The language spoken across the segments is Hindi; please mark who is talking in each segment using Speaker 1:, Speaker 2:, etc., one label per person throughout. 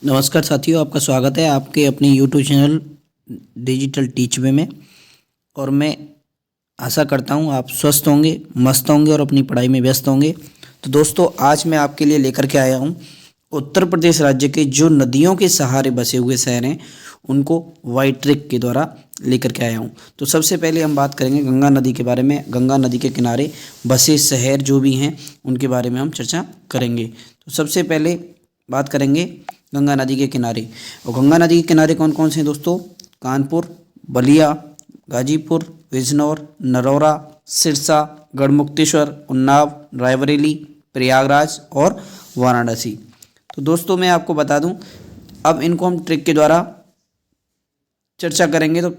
Speaker 1: नमस्कार साथियों, आपका स्वागत है आपके अपने यूट्यूब चैनल डिजिटल टीच वे में। और मैं आशा करता हूँ आप स्वस्थ होंगे, मस्त होंगे और अपनी पढ़ाई में व्यस्त होंगे। तो दोस्तों, आज मैं आपके लिए लेकर के आया हूँ उत्तर प्रदेश राज्य के जो नदियों के सहारे बसे हुए शहर हैं उनको वाइड ट्रिक के द्वारा लेकर के आया हूँ। तो सबसे पहले हम बात करेंगे गंगा नदी के बारे में। गंगा नदी के किनारे बसे शहर जो भी हैं उनके बारे में हम चर्चा करेंगे। तो सबसे पहले बात करेंगे गंगा नदी के किनारे। और गंगा नदी के किनारे कौन कौन से हैं दोस्तों? कानपुर, बलिया, गाजीपुर, बिजनौर, नरौरा, सिरसा, गढ़मुक्तेश्वर, उन्नाव, रायबरेली, प्रयागराज और वाराणसी। तो दोस्तों, मैं आपको बता दूं, अब इनको हम ट्रिक के द्वारा चर्चा करेंगे। तो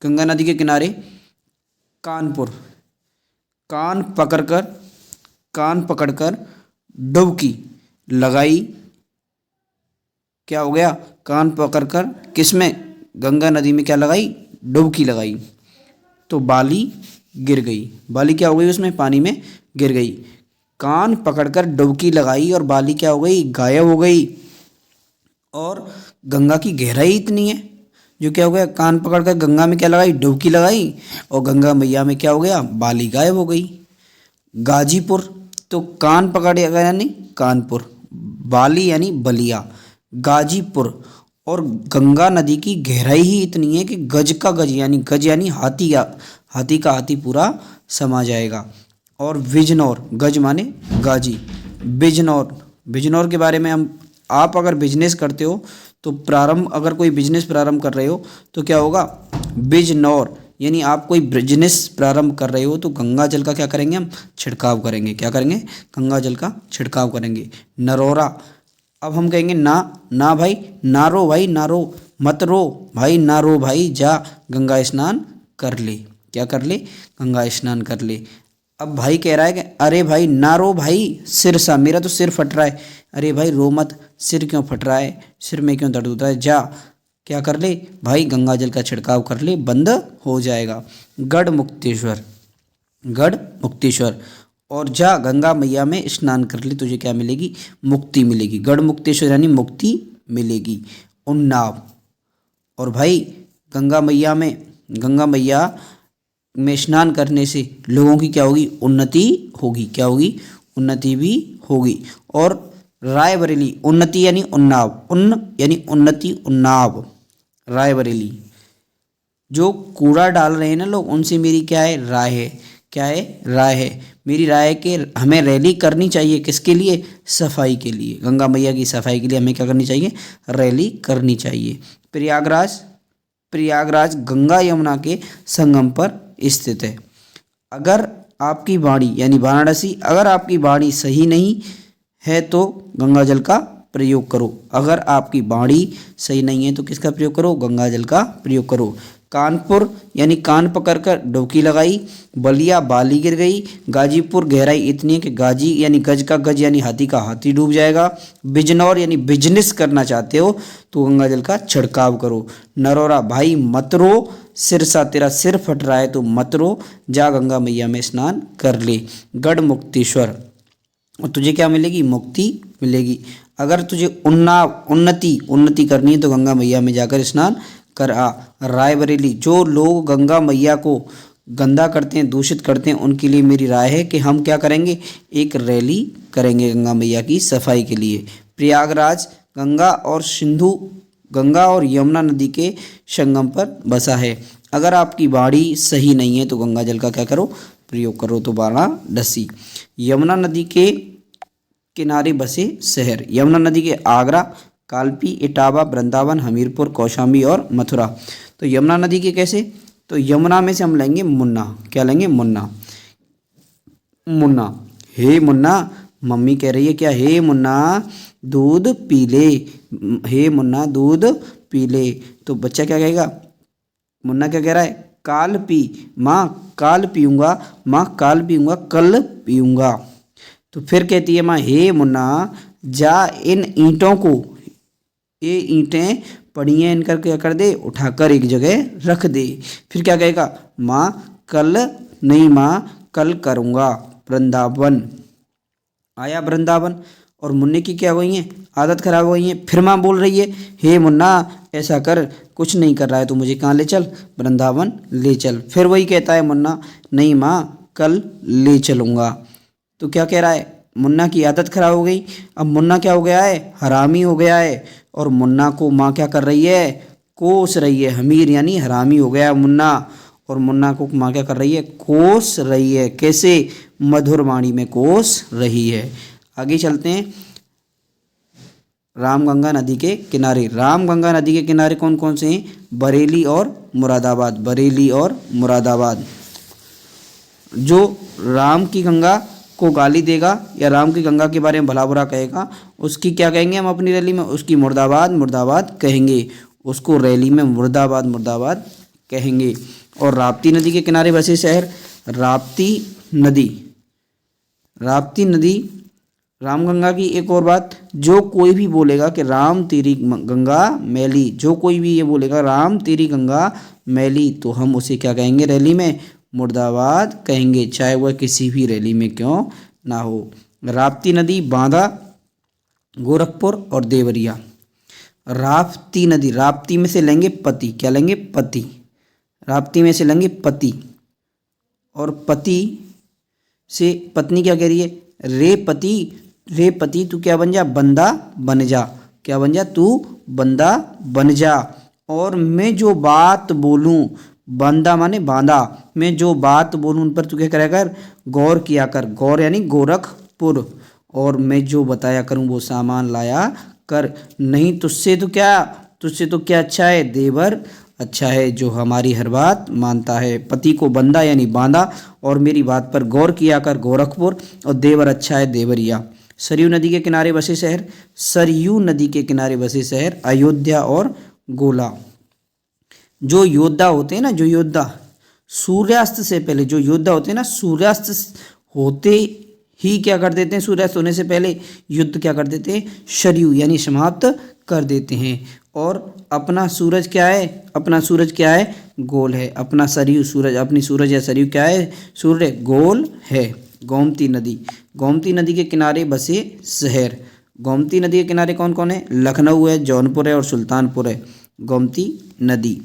Speaker 1: गंगा नदी के किनारे कानपुर, कान पकड़कर डुबकी लगाई। क्या हो गया? कान पकड़कर किसमें? गंगा नदी में क्या लगाई? डुबकी लगाई। तो बाली गिर गई। बाली क्या हो गई? उसमें पानी में गिर गई। कान पकड़कर डुबकी लगाई और बाली क्या हो गई? गायब हो गई। और गंगा की गहराई इतनी है जो क्या हो गया? कान पकड़कर गंगा में क्या लगाई? डुबकी लगाई और गंगा मैया में क्या हो गया? बाली गायब हो गई। गाजीपुर, तो कान पकड़ेगा यानी कानपुर, बाली यानी बलिया, गाजीपुर। और गंगा नदी की गहराई ही इतनी है कि गज का गज यानी हाथी का हाथी पूरा समा जाएगा। और बिजनौर, गज माने गाजी, बिजनौर के बारे में हम, आप अगर बिजनेस करते हो तो अगर कोई बिजनेस प्रारंभ कर रहे हो तो क्या होगा? बिजनौर यानी आप कोई बिजनेस प्रारंभ कर रहे हो तो गंगा जल का क्या करेंगे? हम छिड़काव करेंगे। क्या करेंगे? गंगा जल का छिड़काव करेंगे। नरौरा, अब हम कहेंगे ना भाई ना रो, भाई ना रो, मत रो भाई, ना रो भाई, जा गंगा स्नान कर ले। क्या कर ले? गंगा स्नान कर ले। अब भाई कह रहा है कि अरे भाई ना रो भाई, सिरसा, मेरा तो सिर फट रहा है। अरे भाई रो मत, सिर क्यों फट रहा है? सिर में क्यों दर्द होता है? जा क्या कर ले भाई? गंगा जल का छिड़काव कर ले, बंद हो जाएगा। गढ़ मुक्तेश्वर, और जा गंगा मैया में स्नान कर ले, तुझे क्या मिलेगी? मुक्ति मिलेगी। गढ़ मुक्तेश्वर यानी मुक्ति मिलेगी। उन्नाव, और भाई गंगा मैया में स्नान करने से लोगों की क्या होगी? उन्नति होगी। क्या होगी? उन्नति भी होगी। और रायबरेली, उन्नति यानी उन्नाव, यानी उन्नति, उन्नाव, रायबरेली। जो कूड़ा डाल रहे हैं ना लोग, उनसे मेरी क्या है? राय है। क्या है? राय है। मेरी राय है कि हमें रैली करनी चाहिए। किसके लिए? सफाई के लिए। गंगा मैया की सफाई के लिए हमें क्या करनी चाहिए? रैली करनी चाहिए। प्रयागराज गंगा यमुना के संगम पर स्थित है। अगर आपकी वाणी यानी वाराणसी, अगर आपकी वाणी सही नहीं है तो गंगा जल का प्रयोग करो। अगर आपकी वाणी सही नहीं है तो किसका प्रयोग करो? गंगा जल का प्रयोग करो। कानपुर यानी कान पकड़कर डुबकी लगाई। बलिया, बाली गिर गई। गाजीपुर, गहराई इतनी है कि गाजी यानी गज का गज यानी हाथी का हाथी डूब जाएगा। बिजनौर यानी बिजनेस करना चाहते हो तो गंगा जल का छिड़काव करो। नरौरा, भाई मत रो, सिरसा, तेरा सिर फट रहा है तो मत रो, जा गंगा मैया में स्नान कर ले। गढ़ मुक्तेश्वर, और तुझे क्या मिलेगी? मुक्ति मिलेगी। अगर तुझे उन्नति करनी है तो गंगा मैया में जाकर स्नान कर आ। रायबरेली, जो लोग गंगा मैया को गंदा करते हैं, दूषित करते हैं, उनके लिए मेरी राय है कि हम क्या करेंगे? एक रैली करेंगे गंगा मैया की सफाई के लिए। प्रयागराज गंगा और यमुना नदी के संगम पर बसा है। अगर आपकी वाणी सही नहीं है तो गंगा जल का क्या करो? प्रयोग करो। तो वाराणसी, यमुना नदी के किनारे बसे शहर। यमुना नदी के आगरा, कालपी, इटावा, वृंदावन, हमीरपुर, कौशाम्बी और मथुरा। तो यमुना नदी के कैसे? तो यमुना में से हम लेंगे मुन्ना। क्या लेंगे? मुन्ना। हे मुन्ना, मम्मी कह रही है क्या? हे मुन्ना दूध पी ले, हे मुन्ना दूध पी ले। तो बच्चा क्या कहेगा? मुन्ना क्या कह रहा है? काल पी माँ, काल पीऊँगा माँ, काल पीऊँगा, कल पीऊँगा। तो फिर कहती है माँ, हे मुन्ना जा इन ईंटों को, ये ईंटें पड़ी हैं, इनका क्या कर दे? उठाकर एक जगह रख दे। फिर क्या कहेगा? माँ कल नहीं माँ, कल करूँगा। वृंदावन आया, वृंदावन, और मुन्ने की क्या हो गई है, आदत खराब हो गई है। फिर माँ बोल रही है, हे मुन्ना ऐसा कर, कुछ नहीं कर रहा है तो मुझे कहाँ ले चल, वृंदावन ले चल। फिर वही कहता है मुन्ना, नहीं माँ कल ले चलूँगा। तो क्या कह रहा है, मुन्ना की आदत खराब हो गई। अब मुन्ना क्या हो गया है, हरामी हो गया है। और मुन्ना को माँ क्या कर रही है, कोस रही है। हमीर यानी हरामी हो गया मुन्ना, और मुन्ना को माँ क्या कर रही है, कोस रही है। कैसे, मधुर वाणी में कोस रही है। आगे चलते हैं। रामगंगा नदी के किनारे, रामगंगा नदी के किनारे कौन कौन से हैं, बरेली और मुरादाबाद, बरेली और मुरादाबाद। जो राम की गंगा को गाली देगा या राम की गंगा के बारे में भला बुरा कहेगा, उसकी क्या कहेंगे हम अपनी रैली में, उसकी मुर्दाबाद मुर्दाबाद कहेंगे। उसको रैली में मुर्दाबाद मुर्दाबाद कहेंगे। और राप्ती नदी के किनारे बसे शहर, राप्ती नदी, राप्ती नदी रामगंगा की एक और बात, जो कोई भी बोलेगा कि राम तेरी गंगा मैली, जो कोई भी ये बोलेगा राम तेरी गंगा मैली, तो हम उसे क्या कहेंगे रैली में, मुर्दाबाद कहेंगे, चाहे वह किसी भी रैली में क्यों ना हो। राप्ती नदी बांदा, गोरखपुर और देवरिया। राप्ती नदी, राप्ती में से लेंगे पति, क्या लेंगे, पति। राप्ती में से लेंगे पति, और पति से पत्नी क्या कह रही है, रे पति, रे पति तू क्या बन जा, बंदा बन जा, क्या बन जा, तू बंदा बन जा। और मैं जो बात बोलूं, बंदा माने बांदा, मैं जो बात बोलूं उन पर तू क्या करेगा, गौर किया कर, गौर यानी गोरखपुर। और मैं जो बताया करूं वो सामान लाया कर, नहीं तुझसे तो क्या, तुझसे तो क्या अच्छा है, देवर अच्छा है जो हमारी हर बात मानता है। पति को बंदा यानी बांदा, और मेरी बात पर गौर किया कर, गोरखपुर। और देवर अच्छा है, देवरिया। सरयू नदी के किनारे बसे शहर, सरयू नदी के किनारे बसे शहर अयोध्या और गोला। जो योद्धा होते हैं ना, जो योद्धा सूर्यास्त से पहले, जो योद्धा होते हैं ना, सूर्यास्त होते ही क्या कर देते हैं, सूर्यास्त होने से पहले युद्ध क्या कर देते हैं, सरयू यानी समाप्त कर देते हैं। और अपना सूरज क्या है, अपना सूरज क्या है, गोल है। अपना सरयू सूरज, अपनी सूरज या सरयू क्या है, सूर्य गोल है। गोमती नदी, गोमती नदी के किनारे बसे शहर। गोमती नदी के किनारे कौन कौन है, लखनऊ है, जौनपुर है और सुल्तानपुर है। गोमती नदी,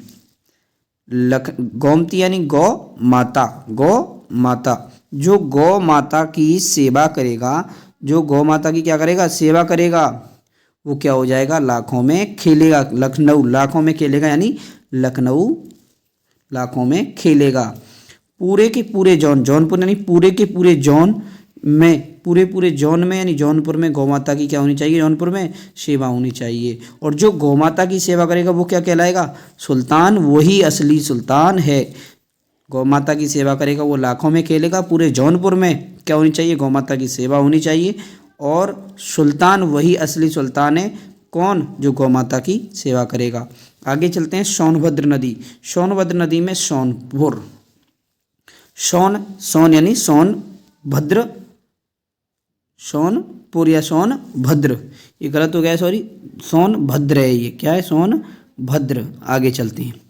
Speaker 1: गोमती यानी गौ माता, गौ माता। जो गौ माता की सेवा करेगा, जो गौ माता की क्या करेगा, सेवा करेगा, वो क्या हो जाएगा, लाखों में खेलेगा। लखनऊ लाखों में खेलेगा यानी लखनऊ लाखों में खेलेगा। पूरे के पूरे जौनपुर यानी पूरे के पूरे जौन में, पूरे जौन में यानी जौनपुर में गौ माता की क्या होनी चाहिए, जौनपुर में सेवा होनी चाहिए। और जो गौ माता की सेवा करेगा वो क्या कहलाएगा, सुल्तान, वही असली सुल्तान है। गौ माता की सेवा करेगा वो लाखों में खेलेगा, पूरे जौनपुर में क्या होनी चाहिए, गौ माता की सेवा होनी चाहिए। और सुल्तान वही असली सुल्तान है, कौन, जो गौ माता की सेवा करेगा। आगे चलते हैं। सोनभद्र नदी, सोनभद्र नदी में सोनपुर, सोन यानी सोनभद्र, सोनपुर या सोनभद्र, ये गलत हो गया, सॉरी, सोनभद्र है ये, क्या है, सोनभद्र। आगे चलते हैं।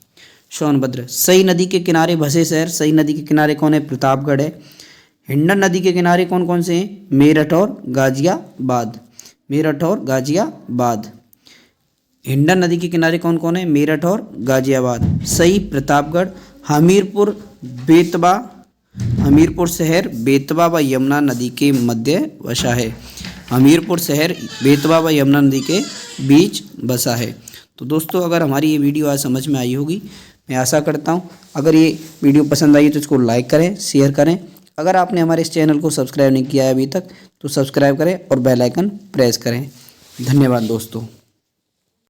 Speaker 1: सोनभद्र, सई नदी के किनारे बसे शहर, सई नदी के किनारे कौन है, प्रतापगढ़ है। हिंडन नदी के किनारे कौन कौन से हैं, मेरठ और गाजियाबाद, मेरठ और गाजियाबाद। हिंडन नदी के किनारे कौन कौन है, मेरठ और गाजियाबाद। सई प्रतापगढ़। हमीरपुर बेतवा, हमीरपुर शहर बेतवा व यमुना नदी के मध्य बसा है। हमीरपुर शहर बेतवा व यमुना नदी के बीच बसा है। तो दोस्तों अगर हमारी ये वीडियो आज समझ में आई होगी, मैं आशा करता हूँ। अगर ये वीडियो पसंद आई तो इसको लाइक करें, शेयर करें। अगर आपने हमारे इस चैनल को सब्सक्राइब नहीं किया है अभी तक तो सब्सक्राइब करें और बेल आइकन प्रेस करें। धन्यवाद दोस्तों।